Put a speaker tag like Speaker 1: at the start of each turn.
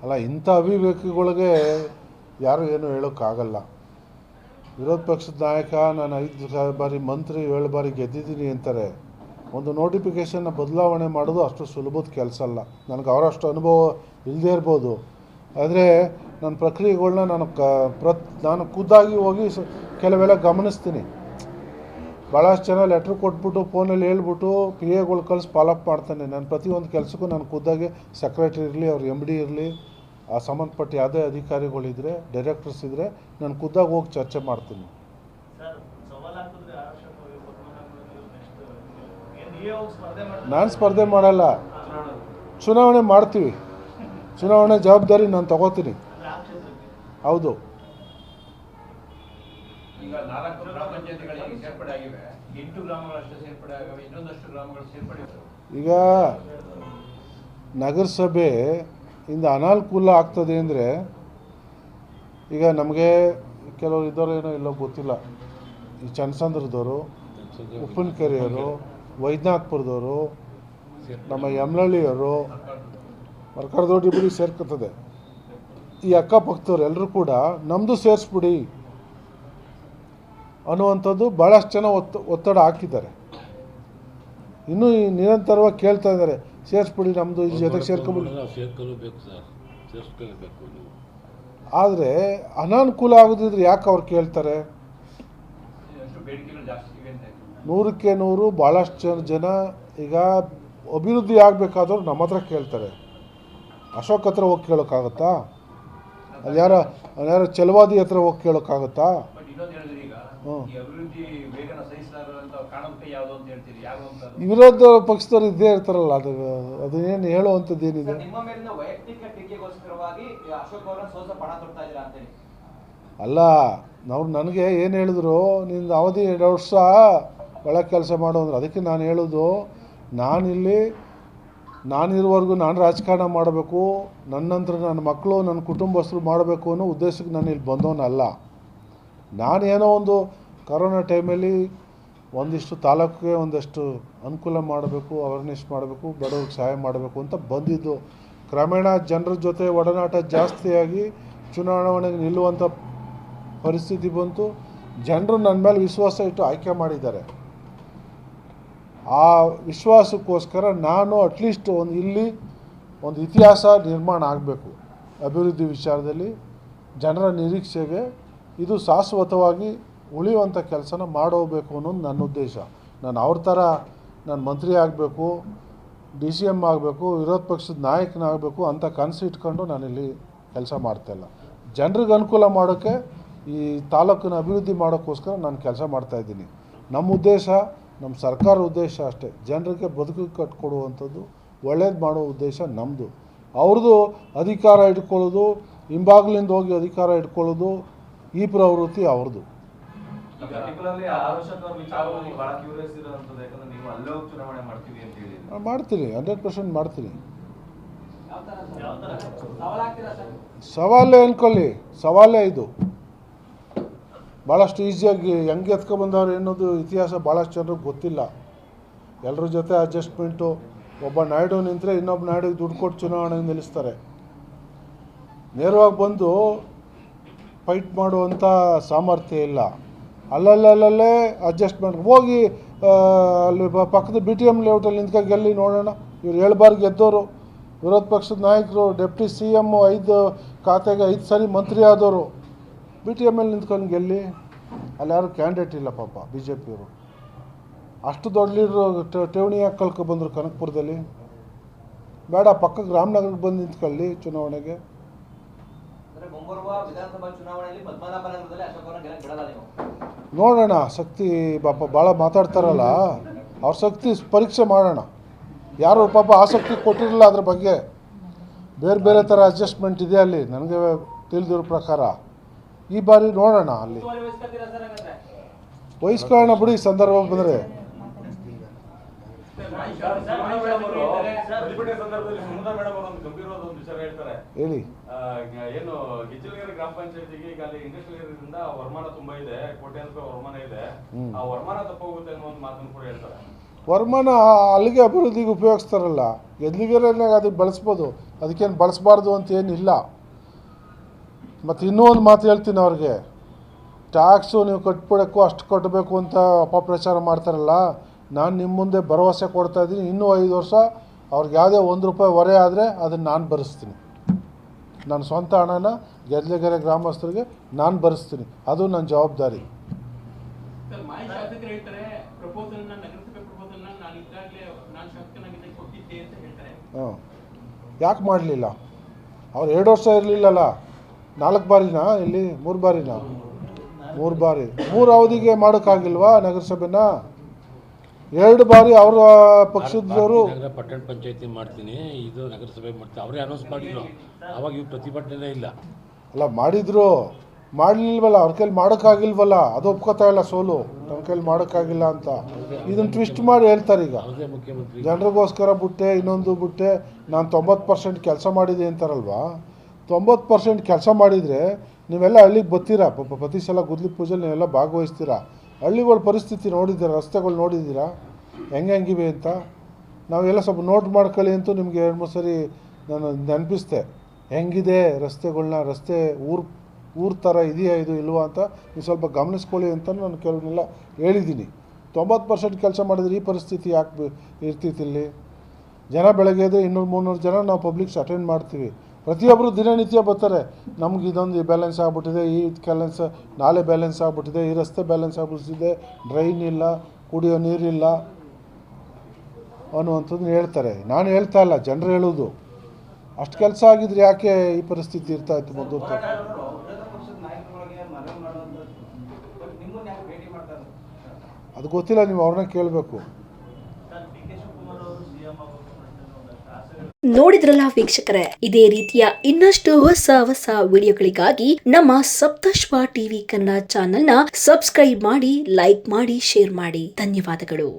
Speaker 1: ಅಲ್ಲ, ಇಂಥ ಅವಿವೇಕಿಗಳಿಗೆ ಯಾರು ಏನು ಹೇಳೋಕ್ಕಾಗಲ್ಲ. ವಿರೋಧ ಪಕ್ಷದ ನಾಯಕ ನಾನು 5 ಬಾರಿ ಮಂತ್ರಿ 7 ಬಾರಿ ಗೆದ್ದಿದ್ದೀನಿ ಅಂತಾರೆ. ಒಂದು ನೋಟಿಫಿಕೇಷನ್ನ ಬದಲಾವಣೆ ಮಾಡೋದು ಅಷ್ಟು ಸುಲಭದ ಕೆಲಸ ಅಲ್ಲ. ನನಗೆ ಅವರಷ್ಟು ಅನುಭವ ಇಲ್ಲದೇ ಇರ್ಬೋದು, ಆದರೆ ನನ್ನ ಪ್ರಕ್ರಿಯೆಗಳನ್ನ ನಾನು ಖುದ್ದಾಗಿ ಹೋಗಿ ಕೆಲವೆಲ್ಲ ಗಮನಿಸ್ತೀನಿ. ಭಾಳಷ್ಟು ಜನ ಲೆಟ್ರ್ ಕೊಟ್ಬಿಟ್ಟು ಫೋನಲ್ಲಿ ಹೇಳ್ಬಿಟ್ಟು PAಗಳು ಕಳಿಸಿ ಫಾಲೋಅಪ್ ಮಾಡ್ತಾನೆ. ನಾನು ಪ್ರತಿಯೊಂದು ಕೆಲಸಕ್ಕೂ ನಾನು ಖುದ್ದಾಗಿ ಸೆಕ್ರೆಟ್ರಿ ಇರಲಿ, ಅವ್ರ MD ಇರಲಿ, ಆ ಸಂಬಂಧಪಟ್ಟ ಯಾವುದೇ ಅಧಿಕಾರಿಗಳಿದ್ದರೆ, ಡೈರೆಕ್ಟರ್ಸ್ ಇದ್ದರೆ ನಾನು ಖುದ್ದಾಗಿ ಹೋಗಿ ಚರ್ಚೆ ಮಾಡ್ತೀನಿ. ನಾನು ಸ್ಪರ್ಧೆ ಮಾಡಲ್ಲ, ಚುನಾವಣೆ ಮಾಡ್ತೀವಿ. ಚುನಾವಣೆ ಜವಾಬ್ದಾರಿ ನಾನು ತಗೋತೀನಿ. ಹೌದು.
Speaker 2: ಈಗ 4 ಗ್ರಾಮ ಪಂಚಾಯತಿಗಳಿಗೆ ಸೇರ್ಪಡೆ ಆಗಿವೆ, 8 ಗ್ರಾಮಗಳಷ್ಟು ಸೇರ್ಪಡೆ ಆಗಿವೆ, ಇನ್ನೊಂದಷ್ಟು ಗ್ರಾಮಗಳು ಸೇರ್ಪಡೆ.
Speaker 1: ಈಗ ನಗರಸಭೆಯಿಂದ ಅನಾನುಕೂಲ ಆಗ್ತದೆ ಅಂದರೆ, ಈಗ ನಮಗೆ ಕೆಲವರು ಇದ್ದವರು ಏನೋ ಇಲ್ಲೋ ಗೊತ್ತಿಲ್ಲ, ಈ ಚನ್ನಸಂದ್ರದವರು, ಉಪ್ಪಿನಕೆರೆಯವರು, ವೈದ್ಯನಾಥ್ಪುರದವರು, ನಮ್ಮ ಯಮನಹಳ್ಳಿಯವರು, ಮರ್ಕರದೊಡ್ಡಿ ಬಿಡಿ ಸೇರ್ಕೊತದೆ. ಈ ಅಕ್ಕಪಕ್ಕದವ್ರು ಎಲ್ಲರೂ ಕೂಡ ನಮ್ಮದು ಸೇರಿಸ್ಬಿಡಿ ಅನ್ನುವಂಥದ್ದು ಭಾಳಷ್ಟು ಜನ ಒತ್ತಡ ಹಾಕಿದ್ದಾರೆ. ಇನ್ನೂ ನಿರಂತರವಾಗಿ ಕೇಳ್ತಾ ಇದ್ದಾರೆ, ಸೇರಿಸ್ಬಿಡಿ ನಮ್ಮದು ಈ ಜೊತೆಗೆ ಸೇರ್ಕೊಬಿಡಿ. ಆದರೆ ಅನಾನುಕೂಲ ಆಗೋದಿದ್ರೆ ಯಾಕೆ ಅವ್ರು ಕೇಳ್ತಾರೆ? 100ಕ್ಕೆ 100 ಭಾಳಷ್ಟು ಜನ ಈಗ ಅಭಿವೃದ್ಧಿ ಆಗಬೇಕಾದವ್ರು ನಮ್ಮ ಹತ್ರ ಕೇಳ್ತಾರೆ. ಅಶೋಕ್ ಹತ್ರ ಹೋಗಿ ಕೇಳೋಕ್ಕಾಗತ್ತಾ? ಅದ್ಯಾರೋ ಛಲವಾದಿ ಹತ್ರ ಹೋಗಿ ಕೇಳೋಕ್ಕಾಗತ್ತಾ? ವಿರೋಧ ಪಕ್ಷದವ್ರು ಇದ್ದೇ ಇರ್ತಾರಲ್ಲ, ಅದೇನು ಹೇಳುವಂಥದ್ದು ಏನಿದೆ? ಅಲ್ಲ, ನಾವು ನನಗೆ ಏನು ಹೇಳಿದ್ರು, ನಿಂದು ಅವಧಿ 2 ವರ್ಷ ಒಳಗೆ ಕೆಲಸ ಮಾಡು ಅಂದ್ರೆ, ಅದಕ್ಕೆ ನಾನು ಹೇಳೋದು, ನಾನಿರುವವರೆಗೂ ನಾನು ರಾಜಕಾರಣ ಮಾಡಬೇಕು, ನನ್ನ ನಂತರ ನನ್ನ ಮಕ್ಕಳು ನನ್ನ ಕುಟುಂಬಸ್ಥರು ಮಾಡಬೇಕು ಅನ್ನೋ ಉದ್ದೇಶಕ್ಕೆ ನಾನು ಇಲ್ಲಿ ಬಂದವನಲ್ಲ. ನಾನೇನೋ ಒಂದು ಕರೋನಾ ಟೈಮಲ್ಲಿ ಒಂದಿಷ್ಟು ತಾಲೂಕಿಗೆ ಒಂದಷ್ಟು ಅನುಕೂಲ ಮಾಡಬೇಕು, ಅವೇರ್ನೆಸ್ ಮಾಡಬೇಕು, ಬಡವ್ರಿಗೆ ಸಹಾಯ ಮಾಡಬೇಕು ಅಂತ ಬಂದಿದ್ದು. ಕ್ರಮೇಣ ಜನರ ಜೊತೆ ಒಡನಾಟ ಜಾಸ್ತಿಯಾಗಿ ಚುನಾವಣೆಗೆ ನಿಲ್ಲುವಂಥ ಪರಿಸ್ಥಿತಿ ಬಂತು. ಜನರು ನನ್ನ ಮೇಲೆ ವಿಶ್ವಾಸ ಇಟ್ಟು ಆಯ್ಕೆ ಮಾಡಿದ್ದಾರೆ. ಆ ವಿಶ್ವಾಸಕ್ಕೋಸ್ಕರ ನಾನು ಅಟ್ಲೀಸ್ಟ್ ಇಲ್ಲಿ ಒಂದು ಇತಿಹಾಸ ನಿರ್ಮಾಣ ಆಗಬೇಕು. ಅಭಿವೃದ್ಧಿ ವಿಚಾರದಲ್ಲಿ ಜನರ ನಿರೀಕ್ಷೆಗೆ ಇದು ಶಾಶ್ವತವಾಗಿ ಉಳಿಯುವಂಥ ಕೆಲಸನ ಮಾಡೋಬೇಕು ಅನ್ನೋದು ನನ್ನ ಉದ್ದೇಶ. ನಾನು ಅವ್ರ ಥರ ನಾನು ಮಂತ್ರಿ ಆಗಬೇಕು, DCM ಆಗಬೇಕು, ವಿರೋಧ ಪಕ್ಷದ ನಾಯಕನಾಗಬೇಕು ಅಂತ ಕನಸು ಇಟ್ಕೊಂಡು ನಾನಿಲ್ಲಿ ಕೆಲಸ ಮಾಡ್ತಾಯಿಲ್ಲ. ಜನರಿಗೆ ಅನುಕೂಲ ಮಾಡೋಕ್ಕೆ, ಈ ತಾಲೂಕಿನ ಅಭಿವೃದ್ಧಿ ಮಾಡೋಕ್ಕೋಸ್ಕರ ನಾನು ಕೆಲಸ ಮಾಡ್ತಾಯಿದ್ದೀನಿ. ನಮ್ಮ ಉದ್ದೇಶ, ನಮ್ಮ ಸರ್ಕಾರ ಉದ್ದೇಶ ಅಷ್ಟೇ, ಜನರಿಗೆ ಬದುಕು ಕಟ್ಕೊಡುವಂಥದ್ದು, ಒಳ್ಳೇದು ಮಾಡೋ ಉದ್ದೇಶ ನಮ್ಮದು. ಅವ್ರದ್ದು ಅಧಿಕಾರ ಇಟ್ಕೊಳ್ಳೋದು, ಹಿಂಬಾಗ್ಲಿಂದ ಹೋಗಿ ಅಧಿಕಾರ ಇಟ್ಕೊಳ್ಳೋದು, ಈ ಪ್ರವೃತ್ತಿ ಅವ್ರದ್ದು. ಮಾಡ್ತೀನಿ, 100% ಮಾಡ್ತೀನಿ. ಸವಾಲೇ ಅಂದ್ಕೊಳ್ಳಿ, ಸವಾಲೇ ಇದು. ಭಾಳಷ್ಟು ಈಸಿಯಾಗಿ ಹೆಂಗೆ ಎತ್ಕೊಬಂದವ್ರು ಅನ್ನೋದು ಇತಿಹಾಸ ಭಾಳಷ್ಟು ಜನರಿಗೆ ಗೊತ್ತಿಲ್ಲ. ಎಲ್ಲರ ಜೊತೆ ಅಡ್ಜಸ್ಟ್ಮೆಂಟು. ಒಬ್ಬ ನಾಯ್ಡು ನಿಂತರೆ ಇನ್ನೊಬ್ಬ ನಾಯ್ಡಿಗೆ ದುಡ್ಡು ಕೊಟ್ಟು ಚುನಾವಣೆಗೆ ನಿಲ್ಲಿಸ್ತಾರೆ. ನೇರವಾಗಿ ಬಂದು ಫೈಟ್ ಮಾಡುವಂಥ ಸಾಮರ್ಥ್ಯ ಇಲ್ಲ. ಅಲ್ಲಲ್ಲೇ ಅಡ್ಜಸ್ಟ್ಮೆಂಟ್ ಹೋಗಿ ಅಲ್ಲಿ ಪಕ್ಕದ BTM ಲೇಔಟಲ್ಲಿ ನಿಂತ್ಕೊಂಡು ಗೆಲ್ಲಿ ನೋಡೋಣ. ಇವ್ರು 7 ಬಾರಿ ಗೆದ್ದವರು, ವಿರೋಧ ಪಕ್ಷದ ನಾಯಕರು, ಡೆಪ್ಟಿ CM 5 ಖಾತೆಗೆ 5 ಸಾರಿ ಮಂತ್ರಿ ಆದವರು. BTMಲ್ಲಿ ನಿಂತ್ಕೊಂಡು ಗೆಲ್ಲಿ. ಅಲ್ಲಿ ಯಾರು ಕ್ಯಾಂಡಿಡೇಟ್ ಇಲ್ಲ ಪಾಪ BJPಯವರು. ಅಷ್ಟು ದೊಡ್ಡ ಲೀಡ್ರು ಠೇವಣಿ ಯಾಕೆ ಕಳ್ಕೊಬಂದರು ಕನಕಪುರದಲ್ಲಿ? ಬೇಡ, ಪಕ್ಕಕ್ಕೆ ರಾಮನಗರಕ್ಕೆ ಬಂದು ನಿಂತ್ಕೊಳ್ಳಿ ಚುನಾವಣೆಗೆ. ನೋಡೋಣ, ಶಕ್ತಿ ಪಾಪ ಭಾಳ ಮಾತಾಡ್ತಾರಲ್ಲ, ಅವ್ರ ಶಕ್ತಿ ಪರೀಕ್ಷೆ ಮಾಡೋಣ. ಯಾರು ಪಾಪ ಆಸಕ್ತಿ ಕೊಟ್ಟಿರಲಿಲ್ಲ ಅದ್ರ ಬಗ್ಗೆ. ಬೇರೆ ಬೇರೆ ಥರ ಅಡ್ಜಸ್ಟ್ಮೆಂಟ್ ಇದೆ ಅಲ್ಲಿ, ನನಗೆ ತಿಳಿದಿರೋ ಪ್ರಕಾರ. ಈ ಬಾರಿ ನೋಡೋಣ, ಅಲ್ಲಿ ವಹಿಸ್ಕೊಳ್ಳೋಣ ಬಿಡಿ, ಸಂದರ್ಭ ಬಂದರೆ. ಹೇಳಿ.
Speaker 3: ಏನು ಗಿಚ್ಚಲಗೆರೆ ಗ್ರಾಮ ಪಂಚಾಯತಿಗೆ ಈಗ ಅಲ್ಲಿ ಇಂಡಸ್ಟ್ರಿಯಲ್ ವರಮಾನ ತುಂಬಾ ಇದೆ, ಕೋಟ್ಯಾಂತರ ರೂಪಾಯಿ ವರಮಾನ ಇದೆ. ಆ ವರಮಾನ ತಪ್ಪೋಗುತ್ತೆ ಅನ್ನೋ ಒಂದು ಮಾತನ್ನು ಕೂಡ ಹೇಳ್ತಾರೆ.
Speaker 1: ವರಮಾನ ಅಲ್ಲಿಗೆ ಅಭಿವೃದ್ಧಿಗೆ ಉಪಯೋಗಿಸ್ತಾರಲ್ಲ, ಗೆದ್ಲಿಗೆರೆನಾಗ ಅದಕ್ಕೆ ಬಳಸ್ಬೋದು, ಅದಕ್ಕೇನು ಬಳಸಬಾರ್ದು ಅಂತ ಏನಿಲ್ಲ. ಮತ್ತು ಇನ್ನೂ ಒಂದು ಮಾತು ಹೇಳ್ತೀನಿ ಅವ್ರಿಗೆ, ಟ್ಯಾಕ್ಸು ನೀವು ಕಟ್ಬಿಡೋಕ್ಕೂ ಅಷ್ಟು ಕಟ್ಟಬೇಕು ಅಂತ ಅಪಪ್ರಚಾರ ಮಾಡ್ತಾರಲ್ಲ, ನಾನು ನಿಮ್ಮ ಮುಂದೆ ಭರವಸೆ ಕೊಡ್ತಾಯಿದ್ದೀನಿ, ಇನ್ನೂ 5 ವರ್ಷ ಅವ್ರಿಗೆ ಯಾವುದೇ ₹1 ಹೊರೆ ಆದರೆ ಅದನ್ನು ನಾನು ಭರಿಸ್ತೀನಿ. ನನ್ನ ಸ್ವಂತ ಹಣನ ಗೆದ್ಲಿಗೆರೆ ಗ್ರಾಮಸ್ಥರಿಗೆ ನಾನು ಭರಿಸ್ತೀನಿ, ಅದು ನನ್ನ ಜವಾಬ್ದಾರಿ. ಹಾಂ, ಯಾಕೆ ಮಾಡಲಿಲ್ಲ? ಅವ್ರು 2 ವರ್ಷ ಇರಲಿಲ್ಲಲ್ಲ, 4 ಬಾರಿನಾ ಇಲ್ಲಿ 3 ಬಾರಿನಾ? 3 ಬಾರಿ, 3 ಅವಧಿಗೆ ಮಾಡೋಕ್ಕಾಗಿಲ್ವಾ ನಗರಸಭೆನ? 2 ಬಾರಿ ಅವರ ಪಕ್ಷದವರು
Speaker 4: ಪಟ್ಟಣ ಪಂಚಾಯತಿ ಮಾಡ್ತೀನಿ, ಇದು ನಗರಸಭೆ ಮಾಡ್ತೀನಿ, ಅವರೇ ಅನೌನ್ಸ್ ಮಾಡಿದ್ರು. ಅವಾಗ ಇವು ಪ್ರತಿಭಟನೆ ಇಲ್ಲ.
Speaker 1: ಅಲ್ಲ, ಮಾಡಿದ್ರು, ಮಾಡಲಿಲ್ವಲ್ಲ, ಅವ್ರ ಕೈಲಿ ಮಾಡೋಕ್ಕಾಗಿಲ್ವಲ್ಲ, ಅದು ಒಪ್ಕೋತಾ ಇಲ್ಲ ಸೋಲು, ನಮ್ಮ ಕೈಲಿ ಮಾಡೋಕ್ಕಾಗಿಲ್ಲ ಅಂತ. ಇದನ್ನು ಟ್ವಿಸ್ಟ್ ಮಾಡಿ ಹೇಳ್ತಾರೆ ಈಗ,
Speaker 4: ಮುಖ್ಯಮಂತ್ರಿ
Speaker 1: ಜನರಿಗೋಸ್ಕರ ಬಿಟ್ಟೆ, ಇನ್ನೊಂದು ಬಿಟ್ಟೆ, ನಾನು 90% ಕೆಲಸ ಮಾಡಿದೆ ಅಂತಾರಲ್ವಾ. 90% ಕೆಲಸ ಮಾಡಿದರೆ ನೀವೆಲ್ಲ ಹಳ್ಳಿಗೆ ಬರ್ತೀರಾ, ಪ್ರತಿ ಸಲ ಗುದ್ಲಿ ಪೂಜೆಲಿ ನೀವೆಲ್ಲ ಭಾಗವಹಿಸ್ತೀರಾ. ಹಳ್ಳಿಗಳ ಪರಿಸ್ಥಿತಿ ನೋಡಿದ್ದೀರಾ, ರಸ್ತೆಗಳು ನೋಡಿದ್ದೀರಾ ಹೆಂಗಿವೆ ಅಂತ. ನಾವೆಲ್ಲ ಸ್ವಲ್ಪ ನೋಟ್ ಮಾಡ್ಕೊಳ್ಳಿ ಅಂತೂ ನಿಮಗೆ 2-3 ಸರಿ ನಾನು ನೆನಪಿಸ್ದೆ ಹೆಂಗಿದೆ ರಸ್ತೆಗಳನ್ನ, ರಸ್ತೆ ಊರು ಥರ ಇದೆಯಾ ಇದು ಇಲ್ವಾ ಅಂತ ನೀವು ಸ್ವಲ್ಪ ಗಮನಿಸ್ಕೊಳ್ಳಿ ಅಂತ ನಾನು ಕೆಲವನ್ನೆಲ್ಲ ಹೇಳಿದ್ದೀನಿ. 90% ಕೆಲಸ ಮಾಡಿದರೆ ಈ ಪರಿಸ್ಥಿತಿ ಯಾಕೆ ಇರ್ತಿತ್ತು ಇಲ್ಲಿ? ಜನ ಬೆಳಗ್ಗೆ ಇದ್ದರೆ 200-300 ಜನ ನಾವು ಪಬ್ಲಿಕ್ಸ್ ಅಟೆಂಡ್ ಮಾಡ್ತೀವಿ. ಪ್ರತಿಯೊಬ್ಬರು ದಿನನಿತ್ಯ ಬರ್ತಾರೆ, ನಮ್ಗೆ ಇದೊಂದು ಬ್ಯಾಲೆನ್ಸ್ ಆಗ್ಬಿಟ್ಟಿದೆ, ಈ ಬ್ಯಾಲೆನ್ಸ್ ನಾಳೆ ಬ್ಯಾಲೆನ್ಸ್ ಆಗ್ಬಿಟ್ಟಿದೆ, ಈ ರಸ್ತೆ ಬ್ಯಾಲೆನ್ಸ್ ಆಗ್ಬಿಟ್ಟಿದೆ, ಡ್ರೈನ್ ಇಲ್ಲ, ಕುಡಿಯೋ ನೀರಿಲ್ಲ ಅನ್ನುವಂಥದ್ದು ಹೇಳ್ತಾರೆ. ನಾನು ಹೇಳ್ತಾ ಇಲ್ಲ, ಜನರು ಹೇಳೋದು. ಅಷ್ಟು ಕೆಲಸ ಆಗಿದ್ರೆ ಯಾಕೆ ಈ ಪರಿಸ್ಥಿತಿ ಇರ್ತಾಯಿತ್ತು ಮೊದಲು? ಅದು ಗೊತ್ತಿಲ್ಲ, ನೀವು ಅವ್ರನ್ನ ಕೇಳಬೇಕು.
Speaker 5: ನೋಡಿದ್ರಲ್ಲ ವೀಕ್ಷಕರೇ, ಇದೇ ರೀತಿಯ ಇನ್ನಷ್ಟು ಹೊಸ ವಿಡಿಯೋಗಳಿಗಾಗಿ ನಮ್ಮ ಸಪ್ತಶ್ವ ಟಿವಿ ಕನ್ನಡ ಚಾನೆಲ್ನ ಸಬ್ಸ್ಕ್ರೈಬ್ ಮಾಡಿ, ಲೈಕ್ ಮಾಡಿ, ಶೇರ್ ಮಾಡಿ. ಧನ್ಯವಾದಗಳು.